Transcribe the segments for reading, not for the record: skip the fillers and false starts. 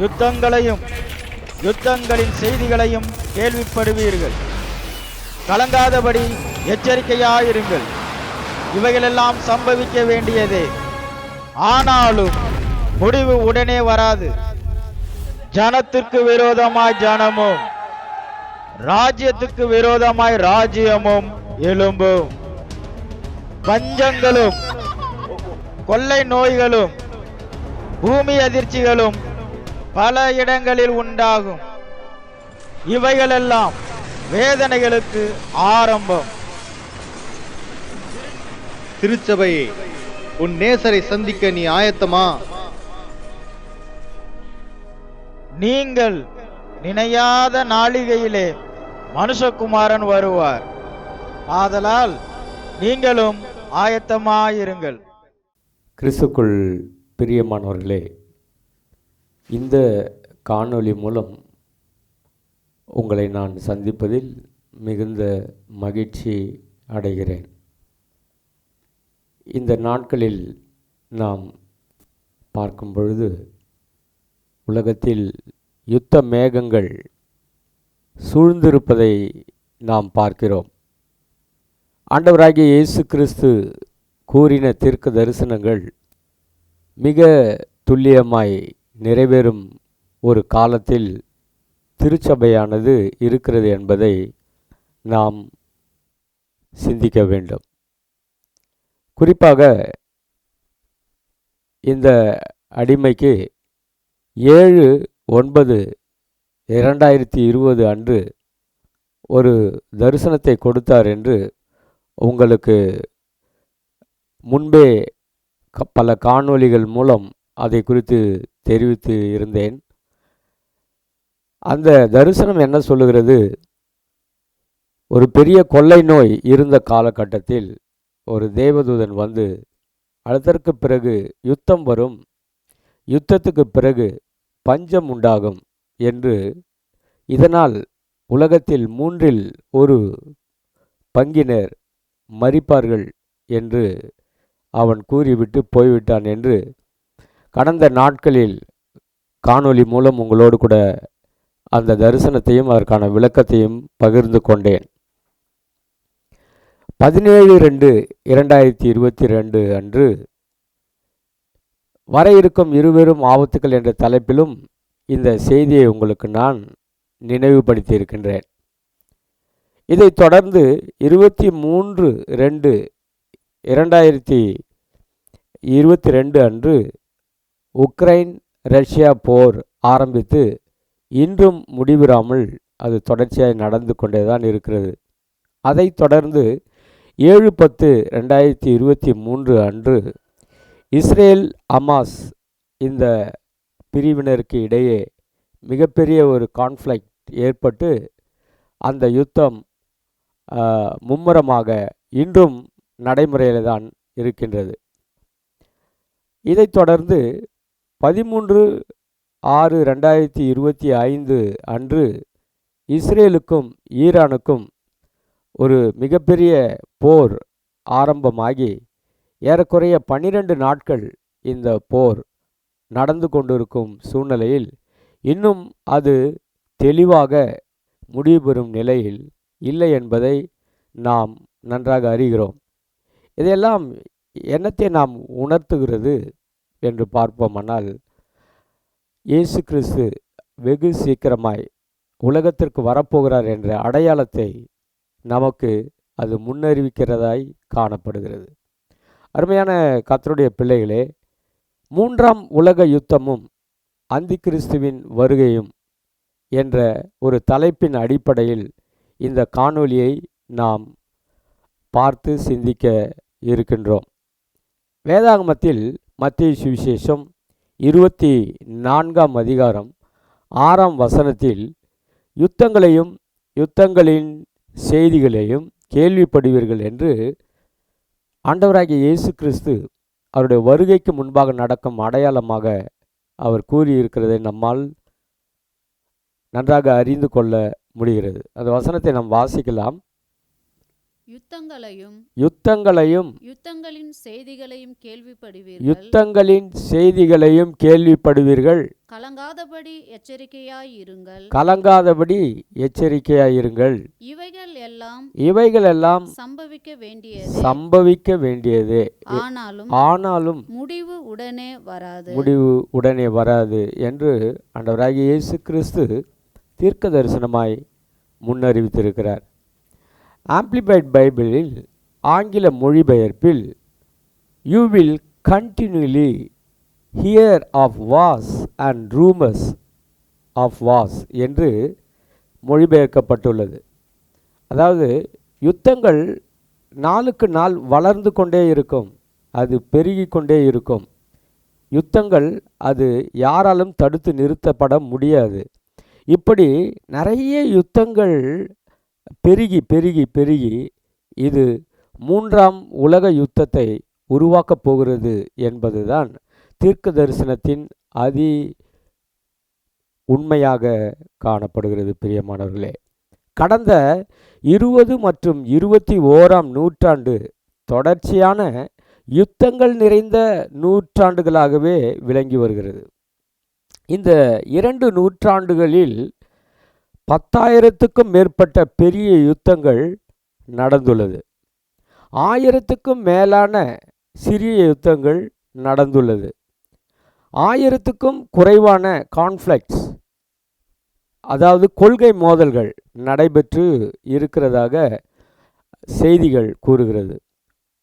யுத்தங்களையும் யுத்தங்களின் செய்திகளையும் கேள்விப்படுவீர்கள். கலங்காதபடி எச்சரிக்கையாயிருங்கள். இவைகளெல்லாம் சம்பவிக்க வேண்டியதே, ஆனாலும் முடிவு உடனே வராது. ஜனத்திற்கு விரோதமாய் ஜனமும், ராஜ்யத்துக்கு விரோதமாய் ராஜ்யமும் எழும்பும். பஞ்சங்களும் கொள்ளை நோய்களும் பூமி அதிர்ச்சிகளும் பல இடங்களில் உண்டாகும். இவைகளெல்லாம் வேதனைகளுக்கு ஆரம்பம். திருச்சபையே, உன் நேசரை சந்திக்க நீ ஆயத்தமா? நீங்கள் நினையாத நாளிகையிலே மனுஷகுமாரன் வருவார். ஆதலால் நீங்களும் ஆயத்தமாயிருங்கள். கிறிஸ்துக்குள் பிரியமானவர்களே, இந்த காணொளி மூலம் உங்களை நான் சந்திப்பதில் மிகுந்த மகிழ்ச்சி அடைகிறேன். இந்த நாட்களில் நாம் பார்க்கும் பொழுது உலகத்தில் யுத்த மேகங்கள் சூழ்ந்திருப்பதை நாம் பார்க்கிறோம். ஆண்டவராகிய இயேசு கிறிஸ்து கூறின தீர்க்க தரிசனங்கள் மிக துல்லியமாய் நிறைவேறும் ஒரு காலத்தில் திருச்சபையானது இருக்கிறது என்பதை நாம் சிந்திக்க வேண்டும். குறிப்பாக இந்த அடிமைக்கு 7/9/2020 அன்று ஒரு தரிசனத்தை கொடுத்தார் என்று உங்களுக்கு முன்பே பல காணொளிகள் மூலம் அதை குறித்து தெரிவித்து இருந்தேன். அந்த தரிசனம் என்ன சொல்லுகிறது? ஒரு பெரிய கொள்ளை நோய் இருந்த காலகட்டத்தில் ஒரு தேவதூதன் வந்து, அதற்கு பிறகு யுத்தம் வரும், யுத்தத்துக்கு பிறகு பஞ்சம் உண்டாகும் என்று, இதனால் உலகத்தில் 1/3 பங்கினர் மரிப்பார்கள் என்று அவன் கூறிவிட்டு போய்விட்டான் என்று கடந்த நாட்களில் காணொளி மூலம் உங்களோடு கூட அந்த தரிசனத்தையும் அதற்கான விளக்கத்தையும் பகிர்ந்து கொண்டேன். 17/2/2022 அன்று வர இருக்கும் இருவரும் ஆபத்துக்கள் என்ற தலைப்பிலும் இந்த செய்தியை உங்களுக்கு நான் நினைவுபடுத்தி இருக்கின்றேன். இதைத் தொடர்ந்து 23/2/2022 அன்று உக்ரைன் ரஷ்யா போர் ஆரம்பித்து இன்றும் முடிவிராமல் அது தொடர்ச்சியாய் நடந்து கொண்டேதான் இருக்கிறது. அதைத் தொடர்ந்து 7/10/2023 அன்று இஸ்ரேல் ஹமாஸ் இந்த பிரிவினருக்கு இடையே மிகப்பெரிய ஒரு கான்ஃப்ளிக்ட் ஏற்பட்டு அந்த யுத்தம் மும்முரமாக இன்றும் நடைமுறையில் தான் இருக்கின்றது. இதைத் தொடர்ந்து 13/6/2025 அன்று இஸ்ரேலுக்கும் ஈரானுக்கும் ஒரு மிகப்பெரிய போர் ஆரம்பமாகி ஏறக்குறைய 12 நாட்கள் இந்த போர் நடந்து கொண்டிருக்கும் சூழ்நிலையில் இன்னும் அது தெளிவாக முடிவு பெறும் நிலையில் இல்லை என்பதை நாம் நன்றாக அறிகிறோம். இதையெல்லாம் என்னத்தை நாம் உணர்த்துகிறது என்று பார்ப்போமானால், இயேசு கிறிஸ்து வெகு சீக்கிரமாய் உலகத்திற்கு வரப்போகிறார் என்ற அடையாளத்தை நமக்கு அது முன்னறிவிக்கிறதாய் காணப்படுகிறது. அருமையான கர்த்தருடைய பிள்ளைகளே, 3ஆம் உலக யுத்தமும் அந்தி கிறிஸ்துவின் வருகையும் என்ற ஒரு தலைப்பின் அடிப்படையில் இந்த காணொளியை நாம் பார்த்து சிந்திக்க இருக்கின்றோம். வேதாகமத்தில் மத்தேயு சுவிசேஷம் 24ஆம் அதிகாரம் 6ஆம் வசனத்தில் யுத்தங்களையும் யுத்தங்களின் செய்திகளையும் கேள்விப்படுவீர்கள் என்று ஆண்டவராகிய இயேசு கிறிஸ்து அவருடைய வருகைக்கு முன்பாக நடக்கும் அடையாளமாக அவர் கூறியிருக்கிறதை நம்மால் நன்றாக அறிந்து கொள்ள முடிகிறது. அந்த வசனத்தை நாம் வாசிக்கலாம். யுத்தங்களையும் யுத்தங்களின் செய்திகளையும் கேள்விப்படுவீர்கள். யுத்தங்களின் செய்திகளையும் கேள்விப்படுவீர்கள். கலங்காதபடி எச்சரிக்கையாயிருங்கள். கலங்காதபடி எச்சரிக்கையாயிருங்கள். இவைகள் எல்லாம் சம்பவிக்க வேண்டியது. ஆனாலும் முடிவு உடனே வராது என்று ஆண்டவராகிய இயேசு கிறிஸ்து தீர்க்க தரிசனமாய் முன்னறிவித்திருக்கிறார். ஆம்பிளிஃபைட் பைபிளில் ஆங்கில மொழிபெயர்ப்பில் you will continually hear of wars and rumours of wars என்று மொழிபெயர்க்கப்பட்டுள்ளது. அதாவது யுத்தங்கள் நாளுக்கு நாள் வளர்ந்து கொண்டே இருக்கும், அது பெருகி கொண்டே இருக்கும். யுத்தங்கள் அது யாராலும் தடுத்து நிறுத்தப்பட முடியாது. இப்படி நிறைய யுத்தங்கள் பெருகி பெருகி பெருகி இது 3ஆம் உலக யுத்தத்தை உருவாக்கப் போகிறது என்பதுதான் தீர்க்க தரிசனத்தின் உண்மையாக காணப்படுகிறது. பிரியமானவர்களே, கடந்த 20 மற்றும் 21ஆம் நூற்றாண்டு தொடர்ச்சியான யுத்தங்கள் நிறைந்த நூற்றாண்டுகளாகவே விளங்கி வருகிறது. இந்த 2 நூற்றாண்டுகளில் 10,000க்கும் மேற்பட்ட பெரிய யுத்தங்கள் நடந்துள்ளது. 1000க்கும் மேலான சிறிய யுத்தங்கள் நடந்துள்ளது. 1000க்கும் குறைவான கான்ஃப்ளிக்ட்ஸ், அதாவது கொள்கை மோதல்கள் நடைபெற்று இருக்கிறதாக செய்திகள் கூறுகிறது.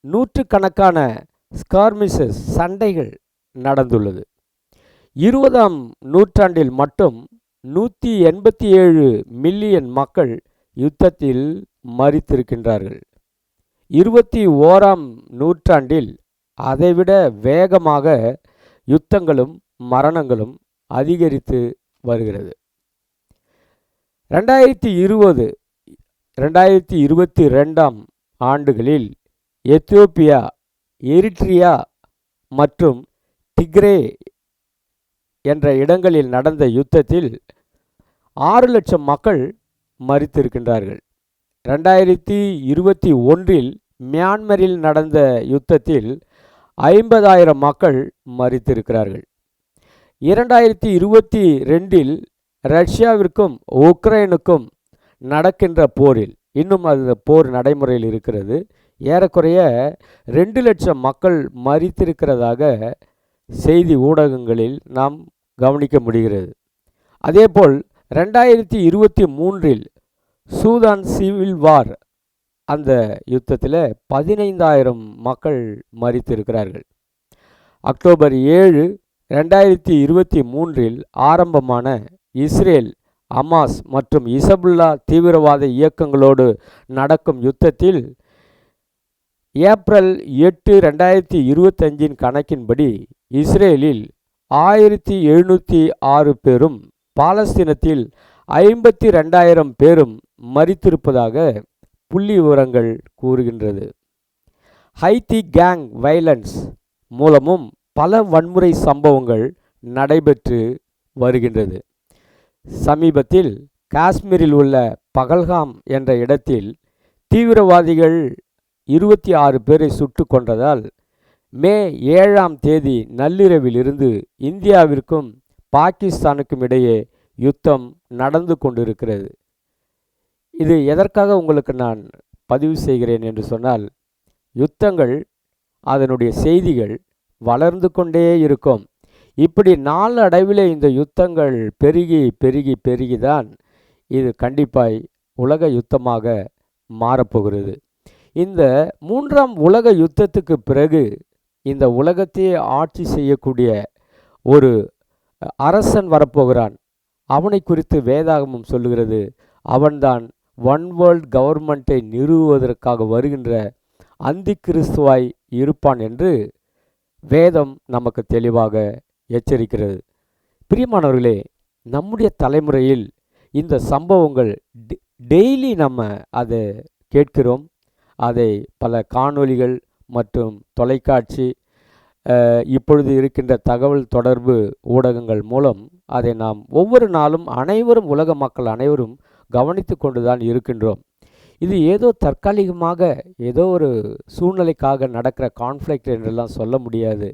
நூற்றுக்கணக்கான ஸ்கார்மிசஸ், சண்டைகள் நடந்துள்ளது. 20ஆம் நூற்றாண்டில் மட்டும் 187 மில்லியன் மக்கள் யுத்தத்தில் மரித்திருக்கின்றார்கள். 21ஆம் நூற்றாண்டில் அதைவிட வேகமாக யுத்தங்களும் மரணங்களும் அதிகரித்து வருகிறது. 2020 2022ஆம் ஆண்டுகளில் எத்தியோப்பியா, எரிட்ரியா மற்றும் டிக்ரே என்ற இடங்களில் நடந்த யுத்தத்தில் 6 லட்சம் மக்கள் மரித்திருக்கின்றார்கள். 2021இல் மியான்மரில் நடந்த யுத்தத்தில் 50,000 மக்கள் மரித்திருக்கிறார்கள். 2022இல் ரஷ்யாவிற்கும் உக்ரைனுக்கும் நடக்கின்ற போரில், இன்னும் அந்த போர் நடைமுறையில் இருக்கிறது, ஏறக்குறைய 2 லட்சம் மக்கள் மரித்திருக்கிறதாக செய்தி ஊடகங்களில் நாம் கவனிக்க முடிகிறது. அதேபோல் 2023இல் சூதான் சிவில் வார், அந்த யுத்தத்தில் 15,000 மக்கள் மரித்திருக்கிறார்கள். அக்டோபர் 7, 2023இல் ஆரம்பமான இஸ்ரேல், அமாஸ் மற்றும் இசபுல்லா தீவிரவாத இயக்கங்களோடு நடக்கும் யுத்தத்தில் ஏப்ரல் 8, 2025இன் கணக்கின்படி இஸ்ரேலில் 1706 பேரும் பாலஸ்தீனத்தில் 52,000 பேரும் மரித்திருப்பதாக புள்ளி விவரங்கள் கூறுகின்றது. ஹைத்தி கேங் வயலன்ஸ் மூலமும் பல வன்முறை சம்பவங்கள் நடைபெற்று வருகின்றது. சமீபத்தில் காஷ்மீரில் உள்ள பகல்காம் என்ற இடத்தில் தீவிரவாதிகள் 26 பேரை சுட்டு கொன்றதால் மே 7ஆம் தேதி நள்ளிரவில் இருந்து இந்தியாவிற்கும் பாகிஸ்தானுக்கும் இடையே யுத்தம் நடந்து கொண்டிருக்கிறது. இது எதற்காக உங்களுக்கு நான் பதிவு செய்கிறேன் என்று சொன்னால், யுத்தங்கள், அதனுடைய செய்திகள் வளர்ந்து கொண்டே இருக்கும். இப்படி நாளடைவில் இந்த யுத்தங்கள் பெருகி பெருகி பெருகிதான் இது கண்டிப்பாய் உலக யுத்தமாக மாறப்போகிறது. இந்த 3ஆம் உலக யுத்தத்துக்கு பிறகு இந்த உலகத்தையே ஆட்சி செய்யக்கூடிய ஒரு அரசன் வரப்போகிறான். அவனை குறித்து வேதாகமம் சொல்லுகிறது, அவன்தான் ஒன் வேர்ல்ட் கவர்மெண்ட்டை நிறுவுவதற்காக வருகின்ற அந்தி கிறிஸ்துவாய் இருப்பான் என்று வேதம் நமக்கு தெளிவாக எச்சரிக்கிறது. பிரியமானவர்களே, நம்முடைய தலைமுறையில் இந்த சம்பவங்கள் டெய்லி நம்ம அதை கேட்கிறோம். அதை பல காணொளிகள் மற்றும் தொலைக்காட்சி, இப்பொழுது இருக்கின்ற தகவல் தொடர்பு ஊடகங்கள் மூலம் அதை நாம் ஒவ்வொரு நாளும் அனைவரும், உலக மக்கள் அனைவரும் கவனித்து கொண்டுதான் இருக்கின்றோம். இது ஏதோ தற்காலிகமாக ஏதோ ஒரு சூழ்நிலைக்காக நடக்கிற கான்ஃப்ளிக்ட் என்றெல்லாம் சொல்ல முடியாது.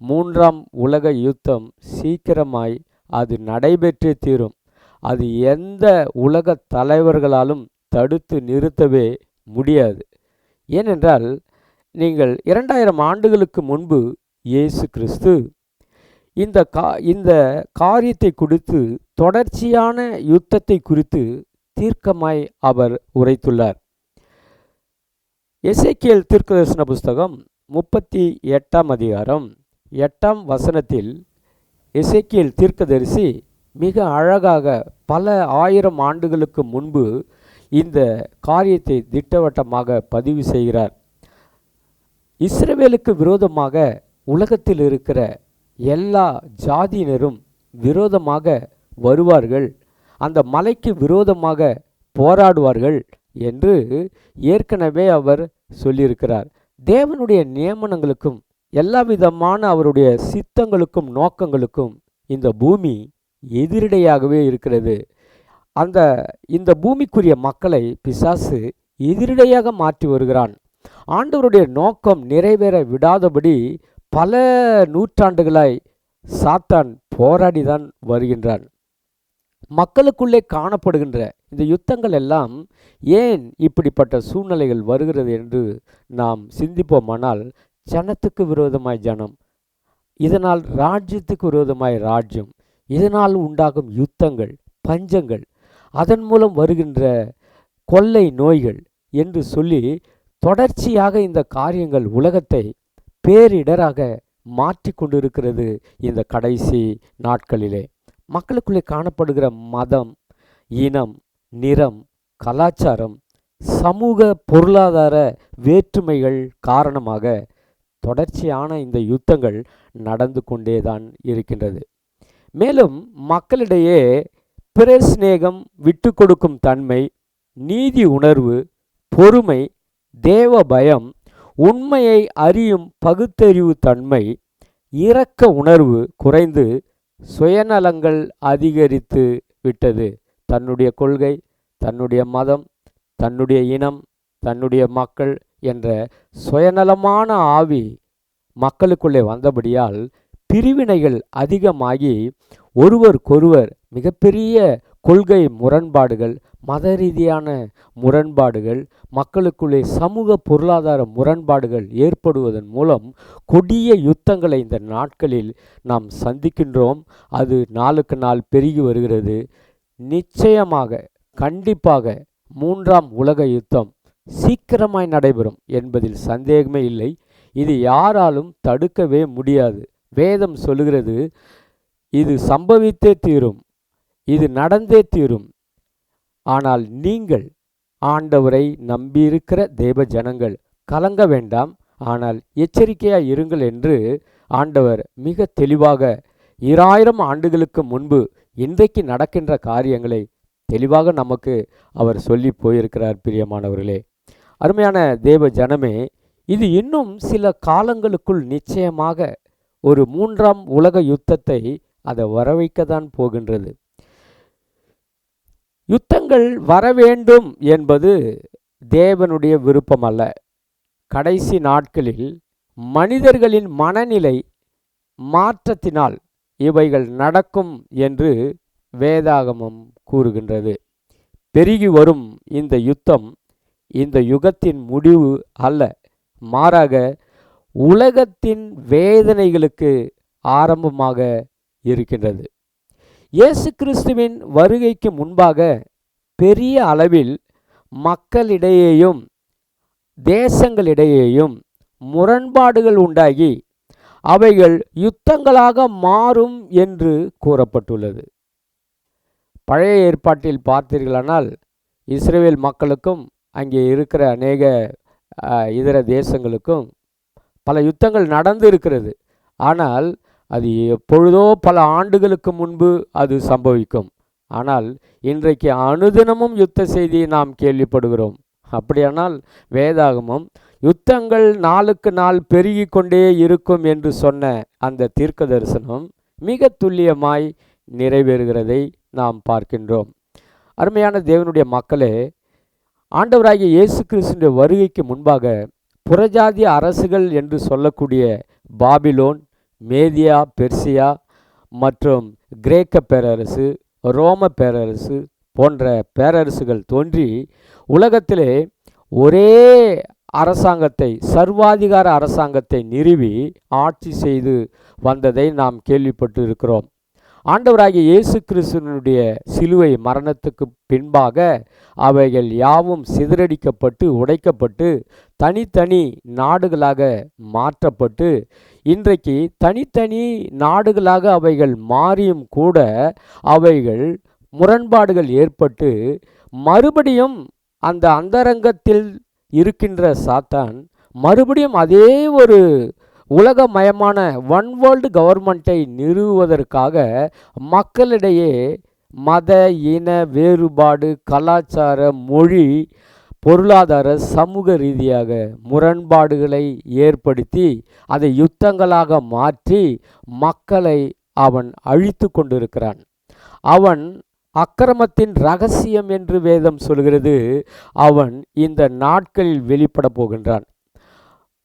3ஆம் உலக யுத்தம் சீக்கிரமாய் அது நடைபெற்றே தீரும். அது எந்த உலக தலைவர்களாலும் தடுத்து நிறுத்தவே முடியாது. ஏனென்றால் நீங்கள் 2000 ஆண்டுகளுக்கு முன்பு இயேசு கிறிஸ்து இந்த காரியத்தை குறித்து, தொடர்ச்சியான யுத்தத்தை குறித்து தீர்க்கமாய் அவர் உரைத்துள்ளார். எசேக்கியேல் தீர்க்கதரிசன புஸ்தகம் 38ஆம் அதிகாரம் 8ஆம் வசனத்தில் எசேக்கியேல் தீர்க்கதரிசி மிக அழகாக பல 1000 ஆண்டுகளுக்கு முன்பு இந்த காரியத்தை திட்டவட்டமாக பதிவு செய்கிறார். இஸ்ரவேலுக்கு விரோதமாக உலகத்தில் இருக்கிற எல்லா ஜாதியினரும் விரோதமாக வருவார்கள், அந்த மலைக்கு விரோதமாக போராடுவார்கள் என்று ஏற்கனவே அவர் சொல்லியிருக்கிறார். தேவனுடைய நியமனங்களுக்கும் எல்லா விதமான அவருடைய சித்தங்களுக்கும் நோக்கங்களுக்கும் இந்த பூமி எதிரடையாகவே இருக்கிறது. இந்த பூமிக்குரிய மக்களை பிசாசு எதிரடையாக மாற்றி வருகிறான். ஆண்டவருடைய நோக்கம் நிறைவேற விடாதபடி பல நூற்றாண்டுகளாய் சாத்தான் போராடிதான் வருகின்றான். மக்களுக்குள்ளே காணப்படுகின்ற இந்த யுத்தங்கள் எல்லாம் ஏன் இப்படிப்பட்ட சூழ்நிலைகள் வருகிறது என்று நாம் சிந்திப்போமானால், ஜனத்துக்கு விரோதமாய் ஜனம், இதனால் ராஜ்யத்துக்கு விரோதமாய் ராஜ்யம், இதனால் உண்டாகும் யுத்தங்கள், பஞ்சங்கள், அதன் மூலம் வருகின்ற கொள்ளை நோய்கள் என்று சொல்லி தொடர்ச்சியாக இந்த காரியங்கள் உலகத்தை பேரிடராக மாற்றி கொண்டிருக்கிறது. இந்த கடைசி நாட்களிலே மக்களுக்குள்ளே காணப்படுகிற மதம், இனம், நிறம், கலாச்சாரம், சமூக பொருளாதார வேற்றுமைகள் காரணமாக தொடர்ச்சியான இந்த யுத்தங்கள் நடந்து கொண்டேதான் இருக்கின்றது. மேலும் மக்களிடையே பிரஸ்நேகம், விட்டு கொடுக்கும் தன்மை, நீதி உணர்வு, பொறுமை, தேவ பயம், உண்மையை அறியும் பகுத்தறிவு தன்மை, இரக்க உணர்வு குறைந்து சுயநலங்கள் அதிகரித்து விட்டது. தன்னுடைய கொள்கை, தன்னுடைய மதம், தன்னுடைய இனம், தன்னுடைய மக்கள் என்ற சுயநலமான ஆவி மக்களுக்குள்ளே வந்தபடியால் பிரிவினைகள் அதிகமாகி ஒருவருக்கொருவர் மிகப்பெரிய கொள்கை முரண்பாடுகள், மத ரீதியான முரண்பாடுகள், மக்களுக்குள்ளே சமூக பொருளாதார முரண்பாடுகள் ஏற்படுவதன் மூலம் கொடிய யுத்தங்களை இந்த நாட்களில் நாம் சந்திக்கின்றோம். அது நாளுக்கு நாள் பெருகி வருகிறது. நிச்சயமாக, கண்டிப்பாக 3ஆம் உலக யுத்தம் சீக்கிரமாய் நடைபெறும் என்பதில் சந்தேகமே இல்லை. இது யாராலும் தடுக்கவே முடியாது. வேதம் சொல்லுகிறது, இது சம்பவித்தே தீரும், இது நடந்தே தீரும். ஆனால் நீங்கள் ஆண்டவரை நம்பியிருக்கிற தேவ ஜனங்கள் கலங்க வேண்டாம், ஆனால் எச்சரிக்கையாக இருங்கள் என்று ஆண்டவர் மிக தெளிவாக 2000 ஆண்டுகளுக்கு முன்பு இன்றைக்கு நடக்கின்ற காரியங்களை தெளிவாக நமக்கு அவர் சொல்லி போயிருக்கிறார். பிரியமானவர்களே, அருமையான தேவ ஜனமே, இது இன்னும் சில காலங்களுக்குள் நிச்சயமாக ஒரு 3ஆம் உலக யுத்தத்தை அதை வரவைக்கத்தான் போகின்றது. யுத்தங்கள் வரவேண்டும் என்பது தேவனுடைய விருப்பம் அல்ல. கடைசி நாட்களில் மனிதர்களின் மனநிலை மாற்றத்தினால் இவைகள் நடக்கும் என்று வேதாகமம் கூறுகின்றது. பெருகி வரும் இந்த யுத்தம் இந்த யுகத்தின் முடிவு அல்ல, மாறாக உலகத்தின் வேதனைகளுக்கு ஆரம்பமாக இருக்கின்றது. இயேசு கிறிஸ்துவின் வருகைக்கு முன்பாக பெரிய அளவில் மக்களிடையேயும் தேசங்களிடையேயும் முரண்பாடுகள் உண்டாகி அவைகள் யுத்தங்களாக மாறும் என்று கூறப்பட்டுள்ளது. பழைய ஏற்பாட்டில் பார்த்தீர்களானால் இஸ்ரவேல் மக்களுக்கும் அங்கே இருக்கிற அநேக இதர தேசங்களுக்கும் பல யுத்தங்கள் நடந்து இருக்கிறது. ஆனால் அது எப்பொழுதோ பல ஆண்டுகளுக்கு முன்பு அது சம்பவிக்கும். ஆனால் இன்றைக்கு அனுதினமும் யுத்த செய்தியை நாம் கேள்விப்படுகிறோம். அப்படியானால் வேதாகமம் யுத்தங்கள் நாளுக்கு நாள் பெருகி கொண்டே இருக்கும் என்று சொன்ன அந்த தீர்க்க தரிசனம் மிக துல்லியமாய் நிறைவேறுகிறதை நாம் பார்க்கின்றோம். அருமையான தேவனுடைய மக்களே, ஆண்டவராகிய இயேசு கிறிஸ்துவின் வருகைக்கு முன்பாக புறஜாதிய அரசுகள் என்று சொல்லக்கூடிய பாபிலோன், மேதியா, பெர்சியா மற்றும் கிரேக்க பேரரசு, ரோம பேரரசு போன்ற பேரரசுகள் தோன்றி உலகத்திலே ஒரே அரசாங்கத்தை, சர்வாதிகார அரசாங்கத்தை நிறுவி ஆட்சி செய்து வந்ததை நாம் கேள்விப்பட்டு இருக்கிறோம். ஆண்டவராகிய இயேசு கிறிஸ்துவினுடைய சிலுவை மரணத்துக்கு பின்பாக அவைகள் யாவும் சிதறடிக்கப்பட்டு உடைக்கப்பட்டு தனித்தனி நாடுகளாக மாற்றப்பட்டு இன்றைக்கு தனித்தனி நாடுகளாக அவைகள் மாறியும் கூட அவைகள் முரண்பாடுகள் ஏற்பட்டு மறுபடியும் அந்த அந்தரங்கத்தில் இருக்கின்ற சாத்தான் மறுபடியும் அதே ஒரு உலகமயமான ஒன் வேர்ல்டு கவர்மெண்ட்டை நிறுவுவதற்காக மக்களிடையே மத இன வேறுபாடு, கலாச்சார, மொழி, பொருளாதார, சமூக ரீதியாக முரண்பாடுகளை ஏற்படுத்தி அதை யுத்தங்களாக மாற்றி மக்களை அவன் அழித்து கொண்டிருக்கிறான். அவன் அக்கிரமத்தின் ரகசியம் என்று வேதம் சொல்கிறது. அவன் இந்த நாட்களில் வெளிப்பட போகின்றான்.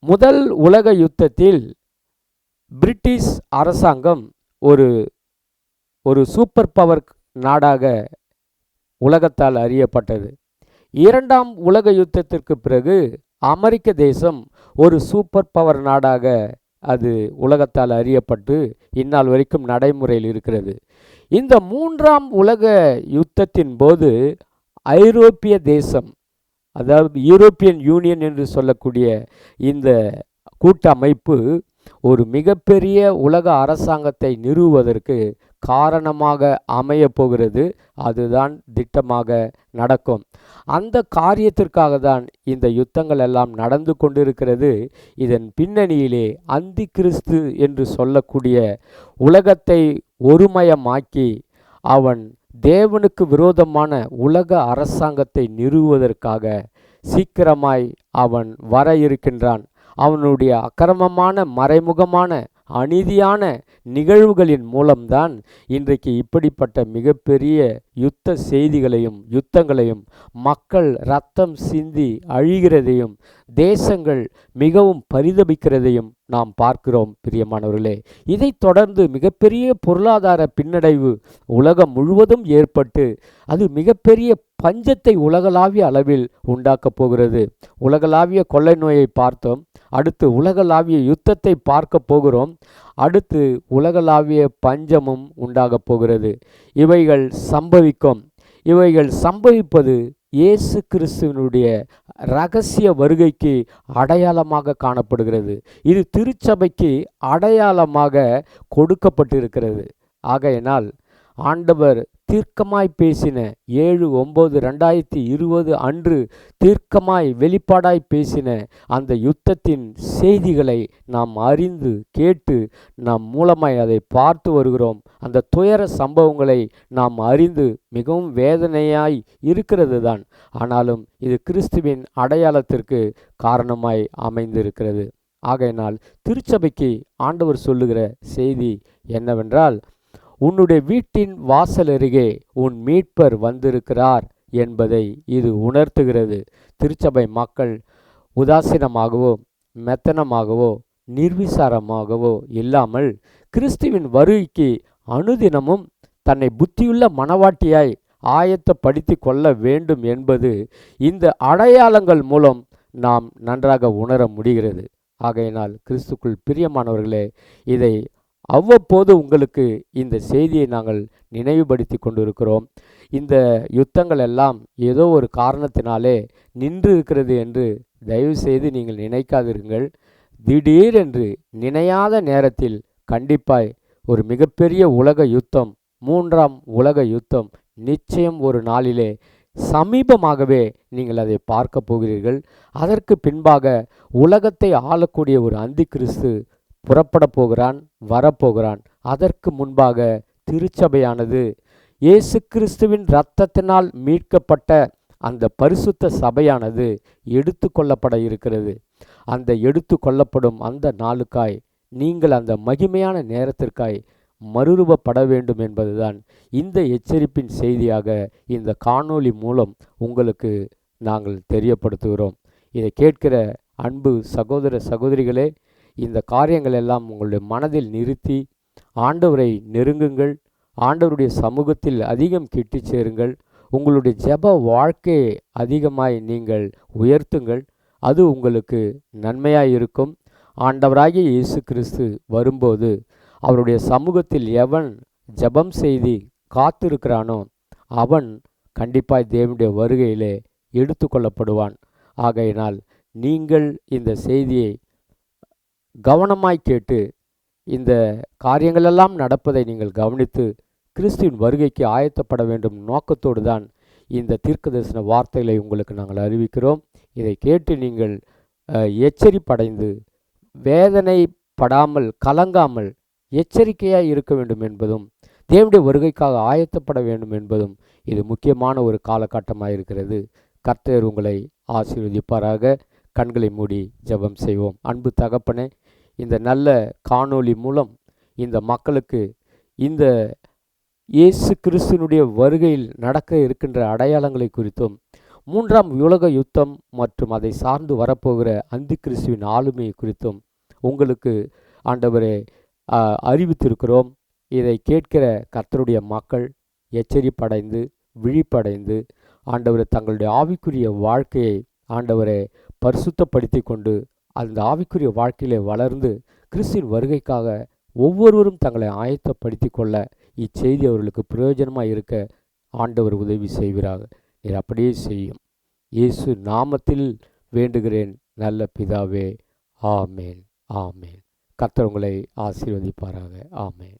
முதல் உலக யுத்தத்தில் பிரிட்டிஷ் அரசாங்கம் ஒரு சூப்பர் பவர் நாடாக உலகத்தால் அறியப்பட்டது. இரண்டாம் உலக யுத்தத்திற்கு பிறகு அமெரிக்க தேசம் ஒரு சூப்பர் பவர் நாடாக அது உலகத்தால் அறியப்பட்டு இந்நாள் வரைக்கும் நடைமுறையில் இருக்கிறது. இந்த மூன்றாம் உலக யுத்தத்தின் போது ஐரோப்பிய தேசம், அதாவது யூரோப்பியன் யூனியன் என்று சொல்லக்கூடிய இந்த கூட்டமைப்பு ஒரு மிகப்பெரிய உலக அரசாங்கத்தை நிறுவுவதற்கு காரணமாக அமைய போகிறது. அதுதான் திட்டமாக நடக்கும். அந்த காரியத்திற்காக தான் இந்த யுத்தங்கள் எல்லாம் நடந்து கொண்டிருக்கிறது. இதன் பின்னணியிலே அந்தி கிறிஸ்து என்று சொல்லக்கூடிய உலகத்தை ஒருமயமாக்கி அவன் தேவனுக்கு விரோதமான உலக அரசாங்கத்தை நிறுவுவதற்காக சீக்கிரமாய் அவன் வர இருக்கின்றான். அவனுடைய அக்கிரமமான, மறைமுகமான, அநீதியான நிகழ்வுகளின் மூலம்தான் இன்றைக்கு இப்படிப்பட்ட மிகப்பெரிய யுத்த செய்திகளையும் யுத்தங்களையும், மக்கள் இரத்தம் சிந்தி அழிகிறதையும், தேசங்கள் மிகவும் பரிதபிக்கிறதையும் நாம் பார்க்கிறோம். பிரியமானவர்களே, இதை தொடர்ந்து மிகப்பெரிய பொருளாதார பின்னடைவு உலகம் முழுவதும் ஏற்பட்டு அது மிகப்பெரிய பஞ்சத்தை உலகளாவிய அளவில் உண்டாக்கப் போகிறது. உலகளாவிய கொள்ளை நோயை பார்த்தோம். அடுத்து உலகளாவிய யுத்தத்தை பார்க்க போகிறோம். அடுத்து உலகளாவிய பஞ்சமும் உண்டாகப் போகிறது. இவைகள் சம்பவிக்கும். இவைகள் சம்பவிப்பது இயேசு கிறிஸ்துவினுடைய இரகசிய வருகைக்கு அடையாளமாக காணப்படுகிறது. இது திருச்சபைக்கு அடையாளமாக கொடுக்கப்பட்டிருக்கிறது. ஆகையினால் ஆண்டவர் தீர்க்கமாய் பேசின 7/9/2020 அன்று தீர்க்கமாய் வெளிப்பாடாய் பேசின அந்த யுத்தத்தின் செய்திகளை நாம் அறிந்து கேட்டு நாம் மூலமாய் அதை பார்த்து வருகிறோம். அந்த துயர சம்பவங்களை நாம் அறிந்து மிகவும் வேதனையாய் இருக்கிறது தான். ஆனாலும் இது கிறிஸ்துவின் அடையாளத்திற்கு காரணமாய் அமைந்திருக்கிறது. ஆகையினால் திருச்சபைக்கு ஆண்டவர் சொல்லுகிற செய்தி என்னவென்றால், உன்னுடைய வீட்டின் வாசல் அருகே உன் மீட்பர் வந்திருக்கிறார் என்பதை இது உணர்த்துகிறது. திருச்சபை மக்கள் உதாசீனமாகவோ, மெத்தனமாகவோ, நிர்விசாரமாகவோ இல்லாமல் கிறிஸ்துவின் வருகைக்கு அனுதினமும் தன்னை புத்தியுள்ள மனவாட்டியாய் ஆயத்தப்படுத்தி கொள்ள வேண்டும் என்பது இந்த அடையாளங்கள் மூலம் நாம் நன்றாக உணர முடிகிறது. ஆகையினால் கிறிஸ்துக்குள் பிரியமானவர்களே, இதை அவ்வப்போது உங்களுக்கு இந்த செய்தியை நாங்கள் நினைவுபடுத்தி கொண்டிருக்கிறோம். இந்த யுத்தங்கள் எல்லாம் ஏதோ ஒரு காரணத்தினாலே நின்று இருக்கிறது என்று தயவு செய்து நீங்கள் நினைக்காதிருங்கள். திடீரென்று நினையாத நேரத்தில் கண்டிப்பாய் ஒரு மிகப்பெரிய உலக யுத்தம், மூன்றாம் உலக யுத்தம் நிச்சயம் ஒரு நாளிலே சமீபமாகவே நீங்கள் அதை பார்க்க போகிறீர்கள். அதற்கு பின்பாக உலகத்தை ஆளக்கூடிய ஒரு அந்தி கிறிஸ்து புறப்பட போகிறான், வரப்போகிறான். அதற்கு முன்பாக திருச்சபையானது இயேசு கிறிஸ்துவின் இரத்தத்தினால் மீட்கப்பட்ட அந்த பரிசுத்த சபையானது எடுத்து கொள்ளப்பட இருக்கிறது. அந்த எடுத்து கொள்ளப்படும் அந்த நாளுக்காய் நீங்கள் அந்த மகிமையான நேரத்திற்காய் மறுரூபப்பட வேண்டும் என்பதுதான் இந்த எச்சரிப்பின் செய்தியாக இந்த காணொளி மூலம் உங்களுக்கு நாங்கள் தெரியப்படுத்துகிறோம். இதை கேட்கிற அன்பு சகோதர சகோதரிகளே, இந்த காரியங்கள் எல்லாம் உங்களுடைய மனதில் நிறுத்தி ஆண்டவரை நெருங்குங்கள், ஆண்டவருடைய சமூகத்தில் அதிகம் கிட்டி சேருங்கள், உங்களுடைய ஜெப வாழ்க்கையை அதிகமாய் நீங்கள் உயர்த்துங்கள். அது உங்களுக்கு நன்மையாய் இருக்கும். ஆண்டவராகிய இயேசு கிறிஸ்து வரும்போது அவருடைய சமூகத்தில் எவன் ஜெபம் செய்து காத்திருக்கிறானோ அவன் கண்டிப்பாய் தேவனுடைய வருகையிலே எடுத்து கொள்ளப்படுவான். ஆகையினால் நீங்கள் இந்த செய்தியை கவனமாய் கேட்டு இந்த காரியங்களெல்லாம் நடப்பதை நீங்கள் கவனித்து கிறிஸ்துவின் வருகைக்கு ஆயத்தப்பட வேண்டும் நோக்கத்தோடு தான் இந்த தீர்க்கதரிசன வார்த்தைகளை உங்களுக்கு நாங்கள் அறிவிக்கிறோம். இதை கேட்டு நீங்கள் எச்சரிப்படைந்து வேதனைப்படாமல் கலங்காமல் எச்சரிக்கையாக இருக்க வேண்டும் என்பதும் தேவனுடைய வருகைக்காக ஆயத்தப்பட வேண்டும் என்பதும் இது முக்கியமான ஒரு காலகட்டமாக இருக்கிறது. கர்த்தர் உங்களை ஆசீர்வதிப்பாராக. கண்களை மூடி ஜெபம் செய்வோம். அன்பு தகப்பனே, இந்த நல்ல காணொளி மூலம் இந்த மக்களுக்கு இந்த இயேசு கிறிஸ்துனுடைய வருகையில் நடக்க இருக்கின்ற அடையாளங்களை குறித்தும் 3ஆம் உலக யுத்தம் மற்றும் அதை சார்ந்து வரப்போகிற அந்தி கிறிஸ்துவின் ஆளுமை குறித்தும் உங்களுக்கு ஆண்டவரே அறிவித்திருக்கிறோம். இதை கேட்கிற கர்த்தருடைய மக்கள் எச்சரிப்படைந்து விழிப்படைந்து ஆண்டவரை தங்களுடைய ஆவிக்குரிய வாழ்க்கையை ஆண்டவரை பரிசுத்தப்படுத்தி கொண்டு அந்த ஆவிக்குரிய வாழ்க்கையிலே வளர்ந்து கிறிஸ்துவின் வருகைக்காக ஒவ்வொருவரும் தங்களை ஆயத்தப்படுத்தி கொள்ள இச்செய்தி அவர்களுக்கு பிரயோஜனமாக இருக்க ஆண்டவர் உதவி செய்வீராக. நீர் அப்படியே செய்யும். இயேசு நாமத்தில் வேண்டுகிறேன் நல்ல பிதாவே. ஆமேன், ஆமேன். கர்த்தர் உங்களை ஆசீர்வதிப்பாராக. ஆமேன்.